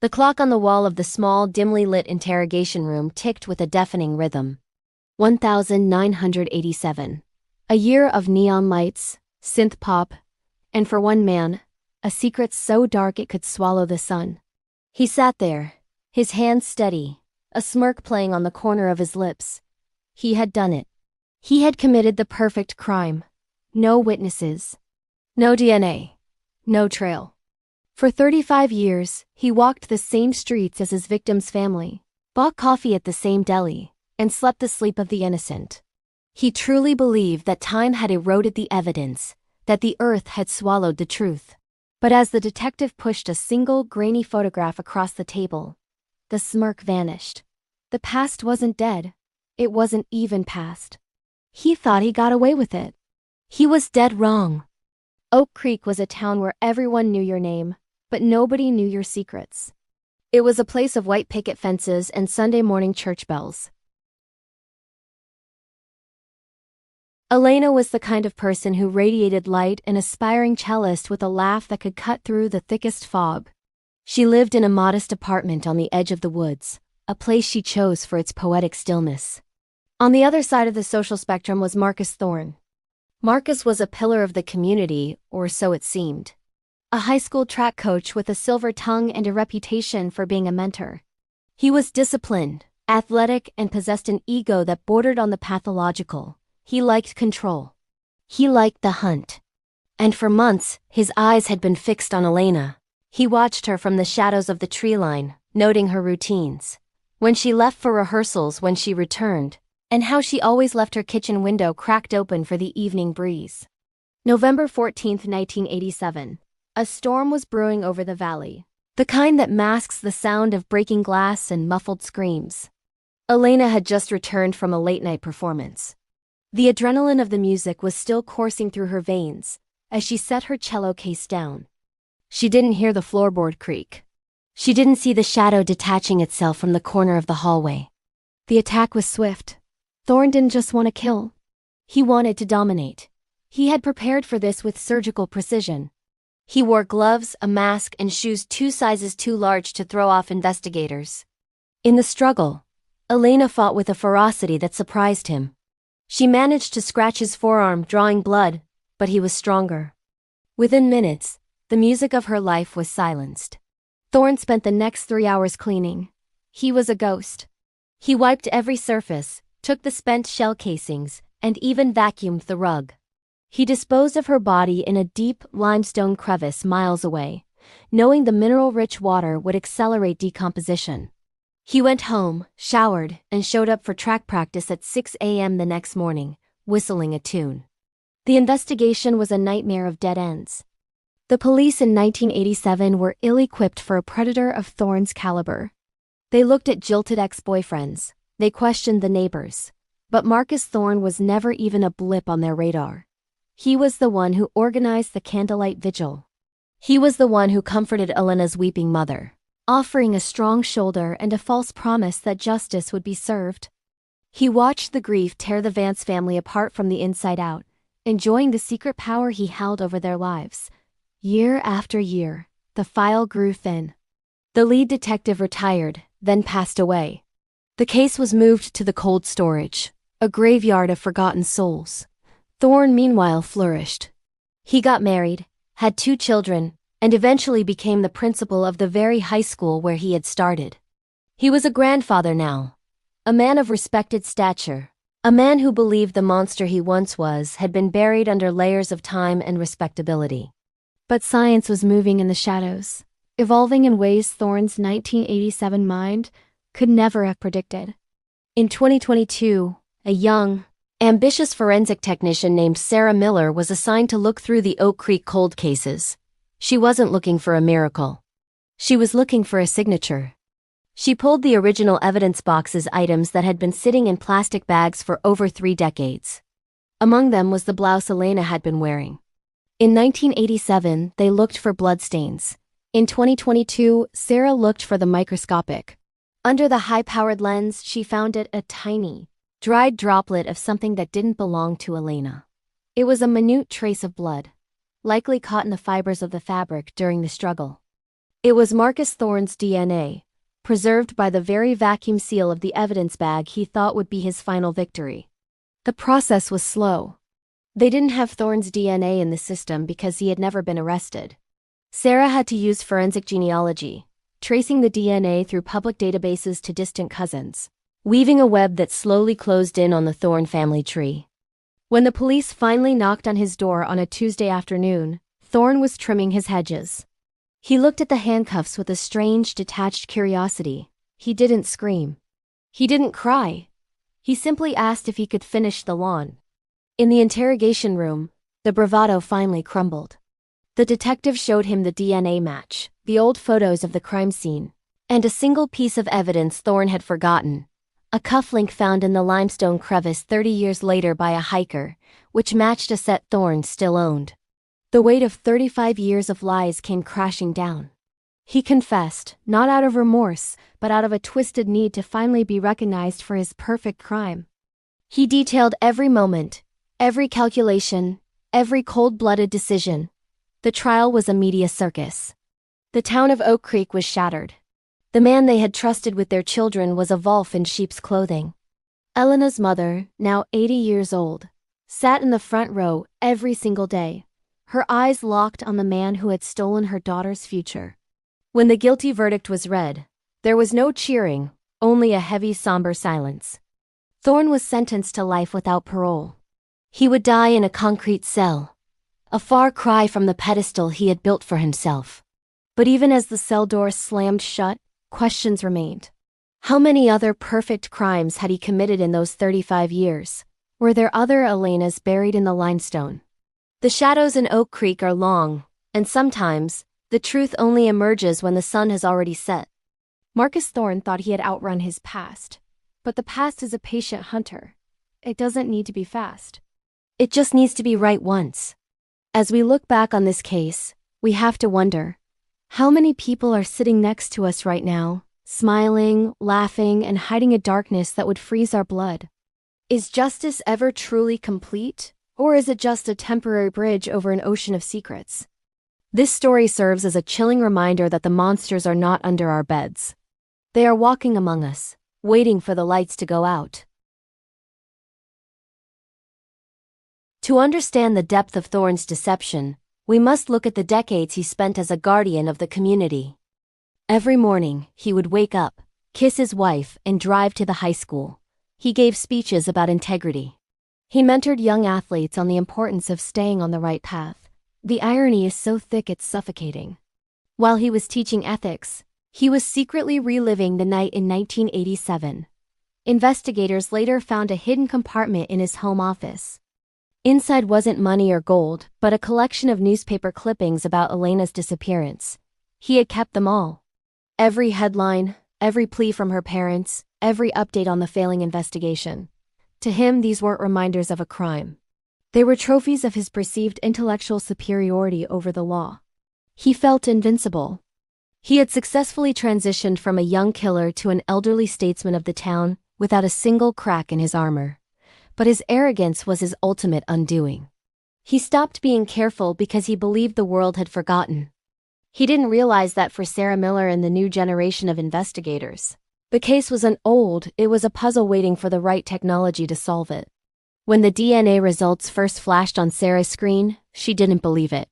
The clock on the wall of the small, dimly lit interrogation room ticked with a deafening rhythm. 1987. A year of neon lights, synth pop, and for one man, a secret so dark it could swallow the sun. He sat there, his hands steady, a smirk playing on the corner of his lips. He had done it. He had committed the perfect crime. No witnesses. No DNA. No trail. For 35 years, he walked the same streets as his victim's family, bought coffee at the same deli, and slept the sleep of the innocent. He truly believed that time had eroded the evidence, that the earth had swallowed the truth. But as the detective pushed a single grainy photograph across the table, the smirk vanished. The past wasn't dead. It wasn't even past. He thought he got away with it. He was dead wrong. Oak Creek was a town where everyone knew your name, but nobody knew your secrets. It was a place of white picket fences and Sunday morning church bells. Elena was the kind of person who radiated light, an aspiring cellist with a laugh that could cut through the thickest fog. She lived in a modest apartment on the edge of the woods, a place she chose for its poetic stillness. On the other side of the social spectrum was Marcus Thorne. Marcus was a pillar of the community, or so it seemed. A high school track coach with a silver tongue and a reputation for being a mentor. He was disciplined, athletic, and possessed an ego that bordered on the pathological. He liked control. He liked the hunt. And for months, his eyes had been fixed on Elena. He watched her from the shadows of the tree line, noting her routines. When she left for rehearsals, when she returned, and how she always left her kitchen window cracked open for the evening breeze. November 14, 1987. A storm was brewing over the valley, the kind that masks the sound of breaking glass and muffled screams. Elena had just returned from a late-night performance. The adrenaline of the music was still coursing through her veins as she set her cello case down. She didn't hear the floorboard creak. She didn't see the shadow detaching itself from the corner of the hallway. The attack was swift. Thorne didn't just want to kill. He wanted to dominate. He had prepared for this with surgical precision. He wore gloves, a mask, and shoes 2 sizes too large to throw off investigators. In the struggle, Elena fought with a ferocity that surprised him. She managed to scratch his forearm, drawing blood, but he was stronger. Within minutes, the music of her life was silenced. Thorne spent the next 3 hours cleaning. He was a ghost. He wiped every surface, took the spent shell casings, and even vacuumed the rug. He disposed of her body in a deep limestone crevice miles away, knowing the mineral-rich water would accelerate decomposition. He went home, showered, and showed up for track practice at 6 a.m. the next morning, whistling a tune. The investigation was a nightmare of dead ends. The police in 1987 were ill-equipped for a predator of Thorne's caliber. They looked at jilted ex-boyfriends. They questioned the neighbors. But Marcus Thorne was never even a blip on their radar. He was the one who organized the candlelight vigil. He was the one who comforted Elena's weeping mother, offering a strong shoulder and a false promise that justice would be served. He watched the grief tear the Vance family apart from the inside out, enjoying the secret power he held over their lives. Year after year, the file grew thin. The lead detective retired, then passed away. The case was moved to the cold storage, a graveyard of forgotten souls. Thorne, meanwhile, flourished. He got married, had 2 children, and eventually became the principal of the very high school where he had started. He was a grandfather now, a man of respected stature, a man who believed the monster he once was had been buried under layers of time and respectability. But science was moving in the shadows, evolving in ways Thorne's 1987 mind could never have predicted. In 2022, a young, ambitious forensic technician named Sarah Miller was assigned to look through the Oak Creek cold cases. She wasn't looking for a miracle. She was looking for a signature. She pulled the original evidence box's items that had been sitting in plastic bags for over 3 decades. Among them was the blouse Elena had been wearing. In 1987, they looked for bloodstains. In 2022, Sarah looked for the microscopic. Under the high-powered lens, she found it a tiny, dried droplet of something that didn't belong to Elena. It was a minute trace of blood, likely caught in the fibers of the fabric during the struggle. It was Marcus Thorne's DNA, preserved by the very vacuum seal of the evidence bag he thought would be his final victory. The process was slow. They didn't have Thorne's DNA in the system because he had never been arrested. Sarah had to use forensic genealogy, tracing the DNA through public databases to distant cousins, weaving a web that slowly closed in on the Thorne family tree. When the police finally knocked on his door on a Tuesday afternoon, Thorne was trimming his hedges. He looked at the handcuffs with a strange, detached curiosity. He didn't scream. He didn't cry. He simply asked if he could finish the lawn. In the interrogation room, the bravado finally crumbled. The detective showed him the DNA match, the old photos of the crime scene, and a single piece of evidence Thorne had forgotten. A cufflink found in the limestone crevice 30 years later by a hiker, which matched a set Thorne still owned. The weight of 35 years of lies came crashing down. He confessed, not out of remorse, but out of a twisted need to finally be recognized for his perfect crime. He detailed every moment, every calculation, every cold-blooded decision. The trial was a media circus. The town of Oak Creek was shattered. The man they had trusted with their children was a wolf in sheep's clothing. Elena's mother, now 80 years old, sat in the front row every single day, her eyes locked on the man who had stolen her daughter's future. When the guilty verdict was read, there was no cheering, only a heavy, somber silence. Thorne was sentenced to life without parole. He would die in a concrete cell, a far cry from the pedestal he had built for himself. But even as the cell door slammed shut, questions remained. How many other perfect crimes had he committed in those 35 years? Were there other Elenas buried in the limestone? The shadows in Oak Creek are long, and sometimes, the truth only emerges when the sun has already set. Marcus Thorne thought he had outrun his past. But the past is a patient hunter. It doesn't need to be fast. It just needs to be right once. As we look back on this case, we have to wonder, how many people are sitting next to us right now, smiling, laughing, and hiding a darkness that would freeze our blood? Is justice ever truly complete, or is it just a temporary bridge over an ocean of secrets? This story serves as a chilling reminder that the monsters are not under our beds. They are walking among us, waiting for the lights to go out. To understand the depth of Thorne's deception, we must look at the decades he spent as a guardian of the community. Every morning, he would wake up, kiss his wife, and drive to the high school. He gave speeches about integrity. He mentored young athletes on the importance of staying on the right path. The irony is so thick it's suffocating. While he was teaching ethics, he was secretly reliving the night in 1987. Investigators later found a hidden compartment in his home office. Inside wasn't money or gold, but a collection of newspaper clippings about Elena's disappearance. He had kept them all. Every headline, every plea from her parents, every update on the failing investigation. To him, these weren't reminders of a crime. They were trophies of his perceived intellectual superiority over the law. He felt invincible. He had successfully transitioned from a young killer to an elderly statesman of the town without a single crack in his armor. But his arrogance was his ultimate undoing. He stopped being careful because he believed the world had forgotten. He didn't realize that for Sarah Miller and the new generation of investigators, the case wasn't old, it was a puzzle waiting for the right technology to solve it. When the DNA results first flashed on Sarah's screen, she didn't believe it.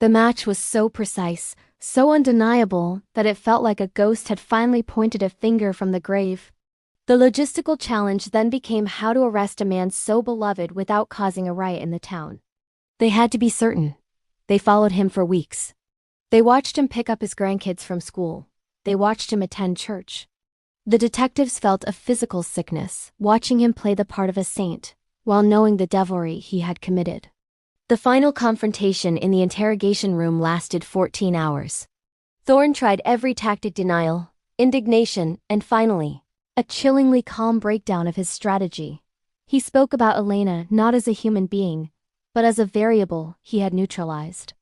The match was so precise, so undeniable, that it felt like a ghost had finally pointed a finger from the grave. The logistical challenge then became how to arrest a man so beloved without causing a riot in the town. They had to be certain. They followed him for weeks. They watched him pick up his grandkids from school. They watched him attend church. The detectives felt a physical sickness, watching him play the part of a saint, while knowing the devilry he had committed. The final confrontation in the interrogation room lasted 14 hours. Thorne tried every tactic: denial, indignation, and finally, a chillingly calm breakdown of his strategy. He spoke about Elena not as a human being, but as a variable he had neutralized.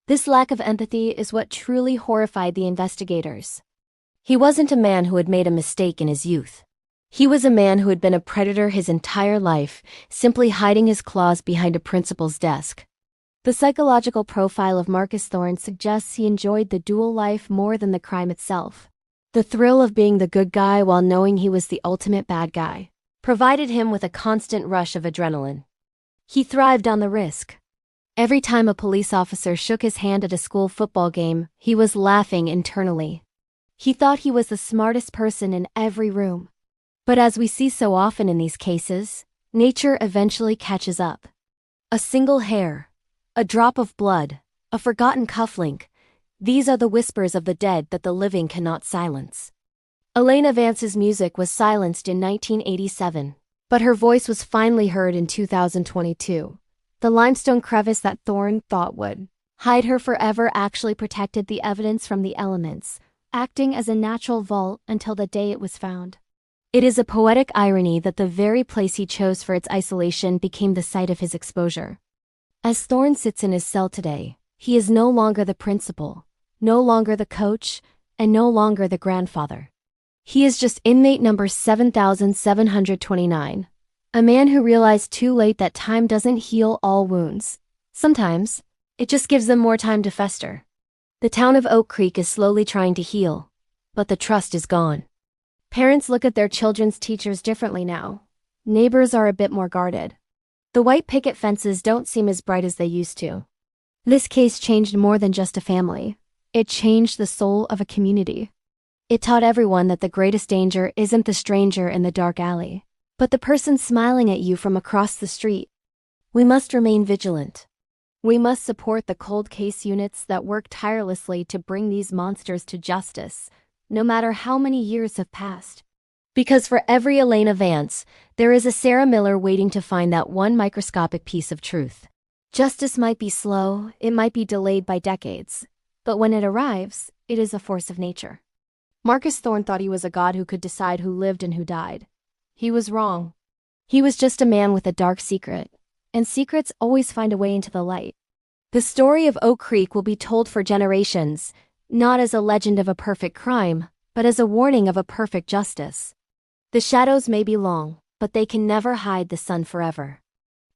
This lack of empathy is what truly horrified the investigators. He wasn't a man who had made a mistake in his youth. He was a man who had been a predator his entire life, simply hiding his claws behind a principal's desk. The psychological profile of Marcus Thorne suggests he enjoyed the dual life more than the crime itself. The thrill of being the good guy while knowing he was the ultimate bad guy provided him with a constant rush of adrenaline. He thrived on the risk. Every time a police officer shook his hand at a school football game, he was laughing internally. He thought he was the smartest person in every room. But as we see so often in these cases, nature eventually catches up. A single hair, a drop of blood, a forgotten cufflink, these are the whispers of the dead that the living cannot silence. Elena Vance's music was silenced in 1987, but her voice was finally heard in 2022. The limestone crevice that Thorne thought would hide her forever actually protected the evidence from the elements, acting as a natural vault until the day it was found. It is a poetic irony that the very place he chose for its isolation became the site of his exposure. As Thorne sits in his cell today, he is no longer the principal, no longer the coach, and no longer the grandfather. He is just inmate number 7729, a man who realized too late that time doesn't heal all wounds. Sometimes, it just gives them more time to fester. The town of Oak Creek is slowly trying to heal, but the trust is gone. Parents look at their children's teachers differently now. Neighbors are a bit more guarded. The white picket fences don't seem as bright as they used to. This case changed more than just a family. It changed the soul of a community. It taught everyone that the greatest danger isn't the stranger in the dark alley, but the person smiling at you from across the street. We must remain vigilant. We must support the cold case units that work tirelessly to bring these monsters to justice, no matter how many years have passed. Because for every Elena Vance, there is a Sarah Miller waiting to find that one microscopic piece of truth. Justice might be slow, it might be delayed by decades, but when it arrives, it is a force of nature. Marcus Thorne thought he was a god who could decide who lived and who died. He was wrong. He was just a man with a dark secret, and secrets always find a way into the light. The story of Oak Creek will be told for generations, not as a legend of a perfect crime, but as a warning of a perfect justice. The shadows may be long, but they can never hide the sun forever.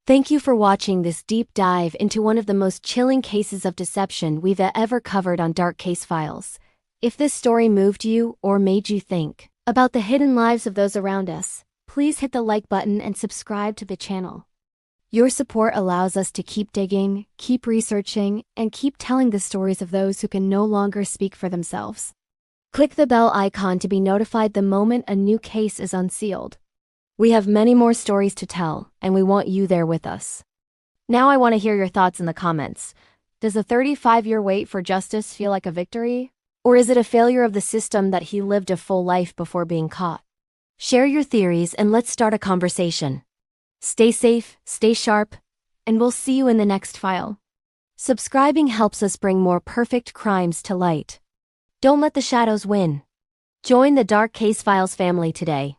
Thank you for watching this deep dive into one of the most chilling cases of deception we've ever covered on Dark Case Files. If this story moved you or made you think about the hidden lives of those around us, please hit the like button and subscribe to the channel. Your support allows us to keep digging, keep researching, and keep telling the stories of those who can no longer speak for themselves. Click the bell icon to be notified the moment a new case is unsealed. We have many more stories to tell, and we want you there with us. Now I want to hear your thoughts in the comments. Does a 35-year wait for justice feel like a victory? Or is it a failure of the system that he lived a full life before being caught? Share your theories and let's start a conversation. Stay safe, stay sharp, and we'll see you in the next file. Subscribing helps us bring more perfect crimes to light. Don't let the shadows win. Join the Dark Case Files family today.